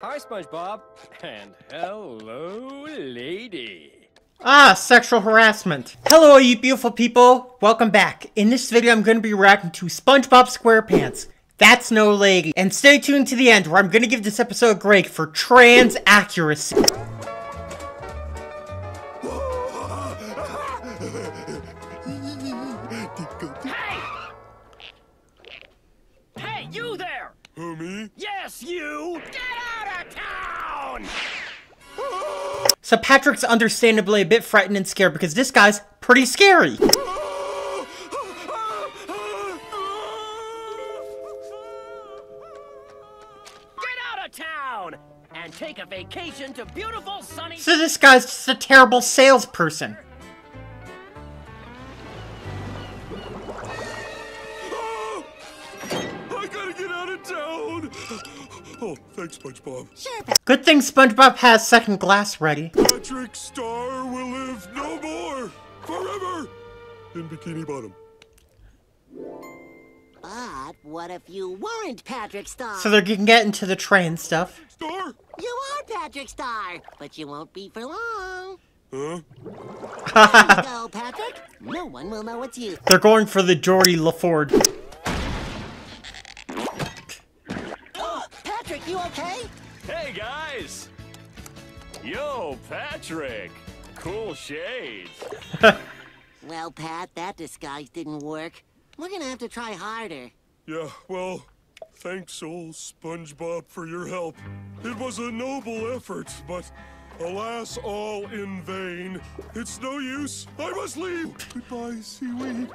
Hi, Spongebob. And hello, lady. Ah, sexual harassment. Hello, you beautiful people. Welcome back. In this video, I'm going to be reacting to Spongebob Squarepants. That's no lady. And stay tuned to the end, where I'm going to give this episode a grade for trans accuracy. Hey! Hey, you there! Who, me? Yes, you! Get out of town! So Patrick's understandably a bit frightened and scared because this guy's pretty scary. Get out of town! And take a vacation to beautiful sunny... So this guy's just a terrible salesperson. I gotta get out of town! Oh, thanks, SpongeBob. Sure, Good thing SpongeBob has second glass ready. Patrick Star will live no more! Forever! In Bikini Bottom. but what if you weren't Patrick Star? So they can get into the trans stuff. Star? You are Patrick Star, but you won't be for long. Huh? There you go, Patrick. No one will know it's you. They're going for the Geordie LaFord. Patrick, you okay? Hey guys! Yo, Patrick! Cool shades. Well, Pat, that disguise didn't work. We're gonna have to try harder. Yeah, well, thanks, old SpongeBob, for your help. It was a noble effort, but alas, all in vain. It's no use. I must leave. Goodbye, seaweed.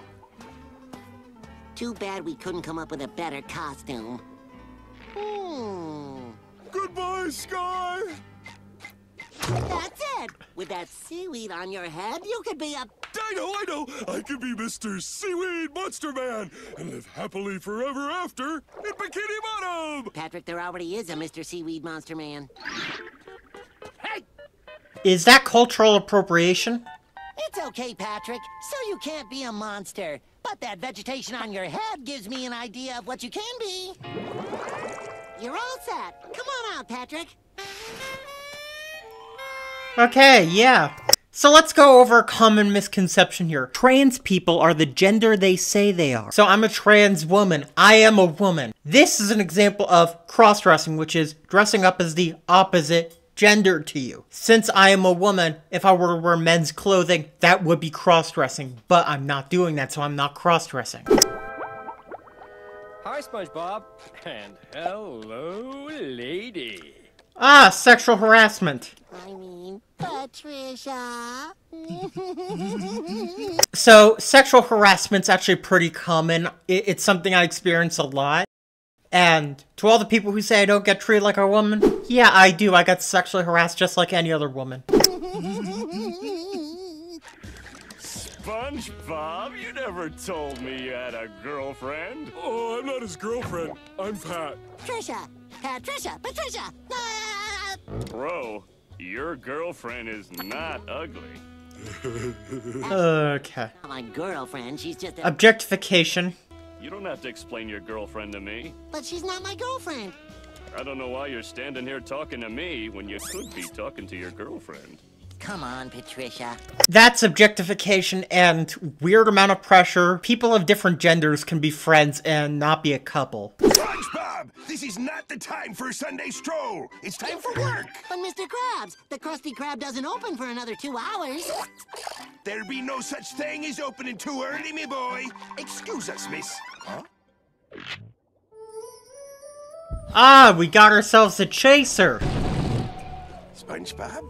Too bad we couldn't come up with a better costume. Goodbye, Sky. That's it. With that seaweed on your head, you could be a... I know. I could be Mr. Seaweed Monster Man and live happily forever after in Bikini Bottom. Patrick, there already is a Mr. Seaweed Monster Man. Hey! Is that cultural appropriation? It's okay, Patrick. So you can't be a monster. But that vegetation on your head gives me an idea of what you can be. You're all set. Come on out, Patrick. Okay, yeah. So let's go over a common misconception here. Trans people are the gender they say they are. So I'm a trans woman. I am a woman. This is an example of cross-dressing, which is dressing up as the opposite gender to you. Since I am a woman, if I were to wear men's clothing, that would be cross-dressing. But I'm not doing that, so I'm not cross-dressing. Hi, Spongebob. And hello, lady. Ah, sexual harassment. I mean, Patricia. So, sexual harassment's actually pretty common. It's something I experience a lot. And to all the people who say I don't get treated like a woman, yeah, I do. I got sexually harassed just like any other woman. SpongeBob, you never told me you had a girlfriend. Oh, I'm not his girlfriend. I'm Pat. Patricia. Patricia. Ah! Bro, your girlfriend is not ugly. Okay. My girlfriend, she's just a... Objectification. You don't have to explain your girlfriend to me. But she's not my girlfriend. I don't know why you're standing here talking to me when you could be talking to your girlfriend. Come on, Patricia. That's objectification and weird amount of pressure. People of different genders can be friends and not be a couple. SpongeBob, this is not the time for a Sunday stroll. It's time for work. But Mr. Krabs, the Krusty Krab doesn't open for another 2 hours. There'll be no such thing as opening too early, me boy. Excuse us, miss. Huh? Ah, we got ourselves a chaser. SpongeBob?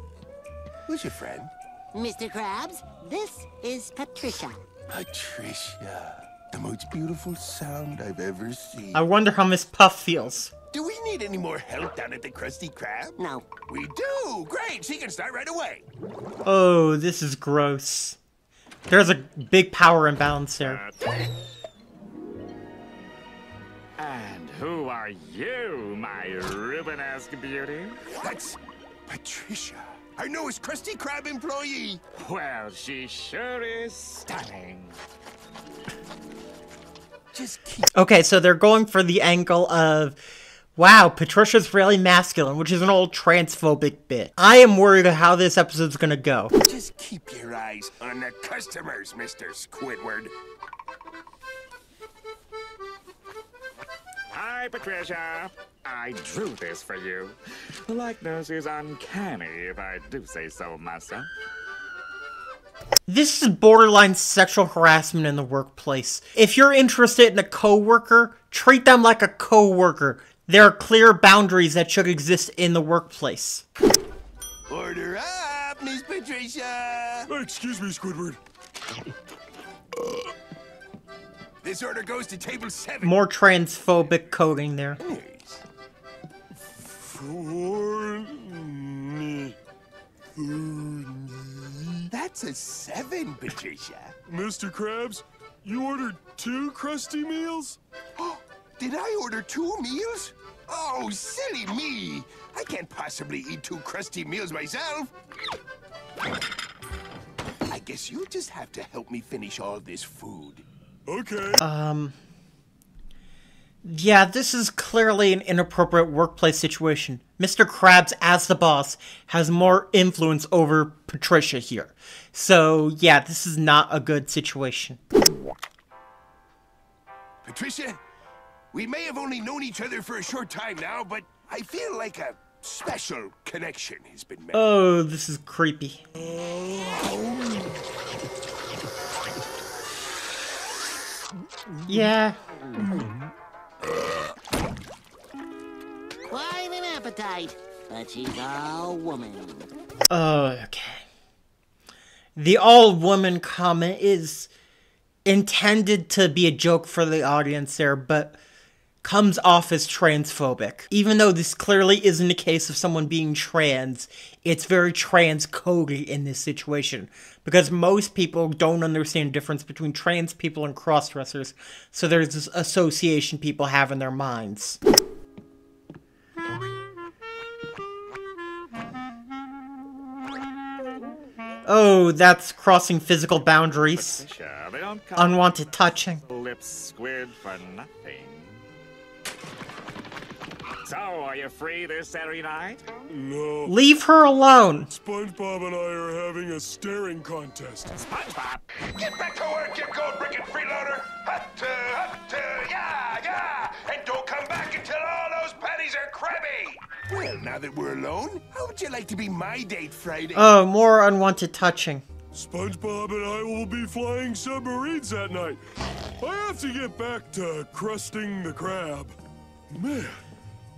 Who's your friend? Mr. Krabs, this is Patricia. Patricia. The most beautiful sound I've ever seen. I wonder how Miss Puff feels. Do we need any more help down at the Krusty Krab? No. We do! Great! She can start right away. Oh, this is gross. There's a big power imbalance there. And who are you, my Rubenesque beauty? That's Patricia. Our newest Krusty Krab employee. Well, she sure is stunning. Just keep... Okay, so they're going for the angle of Wow, Patricia's really masculine, which is an old transphobic bit. I am worried of how this episode's gonna go. Just keep your eyes on the customers, Mr. Squidward. Hi, Patricia. I drew this for you. The likeness is uncanny, if I do say so myself. This is borderline sexual harassment in the workplace. If you're interested in a coworker, treat them like a coworker. There are clear boundaries that should exist in the workplace. Order up, Miss Patricia. Excuse me, Squidward. This order goes to table 7. More transphobic coding there. That's a 7, Patricia. Mr. Krabs, you ordered 2 crusty meals? Did I order 2 meals? Oh, silly me. I can't possibly eat 2 crusty meals myself. I guess you'll just have to help me finish all this food. Okay. Yeah, this is clearly an inappropriate workplace situation. Mr. Krabs, as the boss, has more influence over Patricia here. So, yeah, this is not a good situation. Patricia, we may have only known each other for a short time now, but I feel like a special connection has been made. Oh, this is creepy. Yeah. Quite an appetite, but she's all woman. Okay. The all-woman comment is intended to be a joke for the audience there, but comes off as transphobic. Even though this clearly isn't a case of someone being trans, it's very trans-coded in this situation. Because most people don't understand the difference between trans people and cross-dressers, so there's this association people have in their minds. Oh, that's crossing physical boundaries. Patricia, they don't call Unwanted touching. lips squid for nothing. So, are you free this Saturday night? No. Leave her alone. SpongeBob and I are having a staring contest. SpongeBob? Get back to work, you gold-bricket freeloader! Yeah, yeah! And don't come back until all those patties are crabby! Well, now that we're alone, how would you like to be my date Friday? Oh, more unwanted touching. SpongeBob and I will be flying submarines that night. I have to get back to crusting the crab. Man,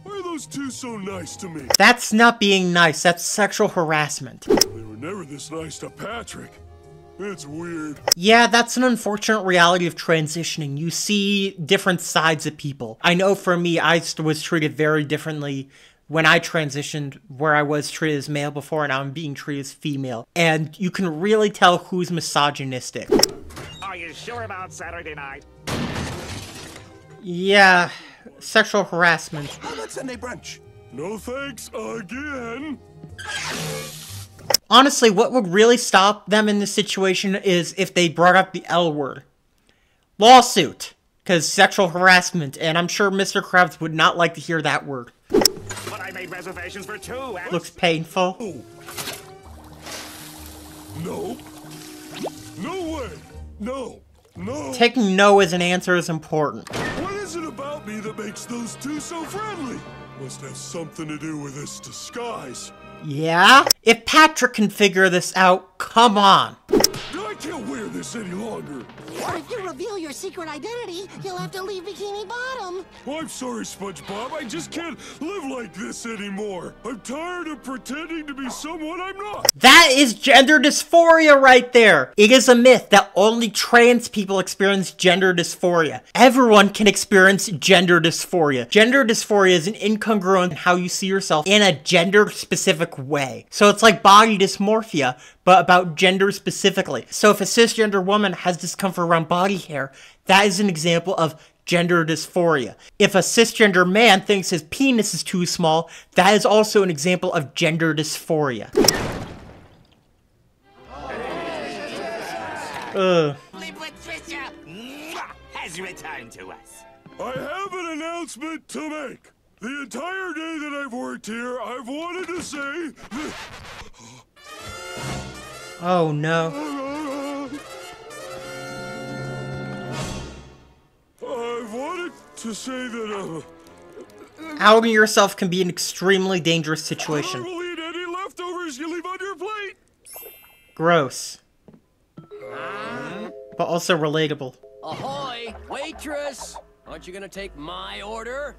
why are those 2 so nice to me? That's not being nice, that's sexual harassment. They were never this nice to Patrick. It's weird. Yeah, that's an unfortunate reality of transitioning. You see different sides of people. I know for me, I was treated very differently when I transitioned, where I was treated as male before and now I'm being treated as female. And you can really tell who's misogynistic. Are you sure about Saturday night? Yeah, sexual harassment. How about Sunday brunch? No thanks again. Honestly, what would really stop them in this situation is if they brought up the L word. Lawsuit. Because sexual harassment, and I'm sure Mr. Krabs would not like to hear that word. But I made reservations for 2 and... Looks painful. Oh. No. No way. No. No. Taking no as an answer is important. What is it about me that makes those 2 so friendly? Must have something to do with this disguise. Yeah? If Patrick can figure this out, come on. I can't wear this any longer. But if you reveal your secret identity, you'll have to leave Bikini Bottom. Oh, I'm sorry, SpongeBob. I just can't live like this anymore. I'm tired of pretending to be someone I'm not. That is gender dysphoria right there. It is a myth that only trans people experience gender dysphoria. Everyone can experience gender dysphoria. Gender dysphoria is an incongruence in how you see yourself in a gender-specific way. So it's like body dysmorphia, but about gender specifically. So if a cisgender woman has discomfort around body hair, that is an example of gender dysphoria. If a cisgender man thinks his penis is too small, that is also an example of gender dysphoria. Patricia has returned to us. I have an announcement to make. The entire day that I've worked here, I've wanted to say... Oh no. I've wanted to say that, Outing yourself can be an extremely dangerous situation. I will eat any leftovers you leave on your plate! Gross. But also relatable. Ahoy, waitress! Aren't you gonna take my order?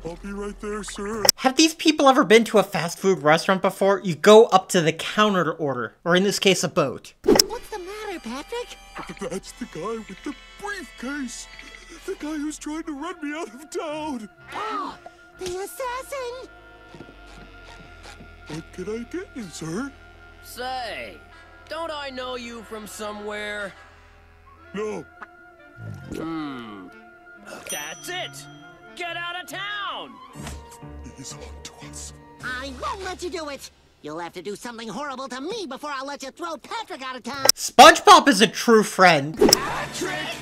I'll be right there, sir. Have these people ever been to a fast food restaurant before? You go up to the counter to order, or in this case, a boat. What's the matter, Patrick? That's the guy with the briefcase. The guy who's trying to run me out of town. The assassin! What can I get you, sir? Say, don't I know you from somewhere? No. That's it! Get out of town! He's on to us. I won't let you do it! You'll have to do something horrible to me before I'll let you throw Patrick out of town! SpongeBob is a true friend. Patrick!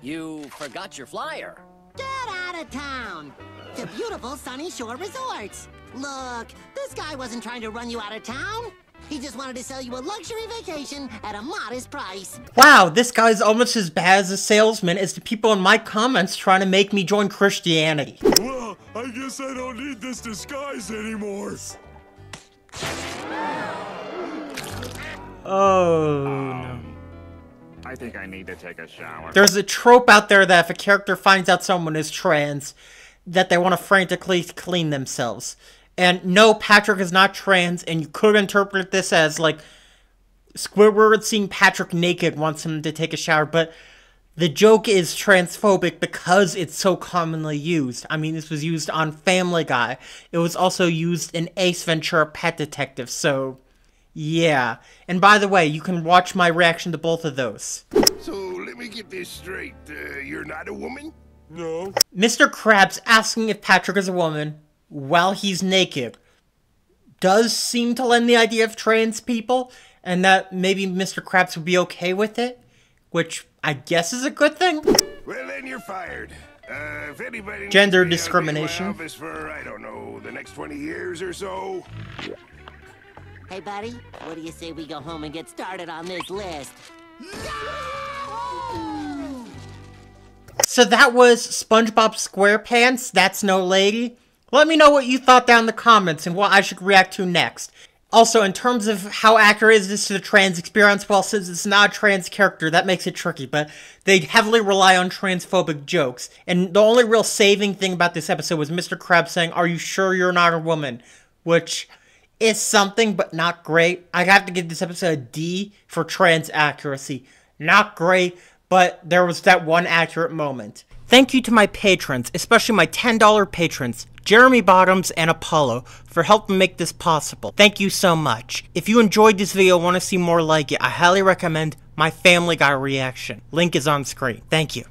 You forgot your flyer. Get out of town! To beautiful Sunny Shore Resorts! Look, this guy wasn't trying to run you out of town. He just wanted to sell you a luxury vacation at a modest price. Wow, this guy's almost as bad as a salesman as the people in my comments trying to make me join Christianity. Well, I guess I don't need this disguise anymore. Oh, no. I think I need to take a shower. There's a trope out there that if a character finds out someone is trans, that they want to frantically clean themselves. And no, Patrick is not trans, and you could interpret this as, like, Squidward seeing Patrick naked wants him to take a shower, but the joke is transphobic because it's so commonly used. I mean, this was used on Family Guy. It was also used in Ace Ventura: Pet Detective, so yeah. And by the way, you can watch my reaction to both of those. So, let me get this straight. You're not a woman? No. Mr. Krabs asking if Patrick is a woman while he's naked does seem to lend the idea of trans people, and that maybe Mr. Krabs would be okay with it, which I guess is a good thing. Well, then you're fired. If anybody Gender needs me, discrimination. I'll be in my office for, I don't know, the next 20 years or so. Hey, buddy, what do you say we go home and get started on this list? So that was SpongeBob Squarepants, That's No Lady. Let me know what you thought down in the comments and what I should react to next. Also, in terms of how accurate is this to the trans experience, well, since it's not a trans character, that makes it tricky, but they heavily rely on transphobic jokes. And the only real saving thing about this episode was Mr. Krabs saying, "Are you sure you're not a woman?" Which is something, but not great. I have to give this episode a D for trans accuracy. Not great, but there was that one accurate moment. Thank you to my patrons, especially my $10 patrons, Jeremy Bottoms and Apollo, for helping make this possible. Thank you so much. If you enjoyed this video and want to see more like it, I highly recommend my Family Guy reaction. Link is on screen. Thank you.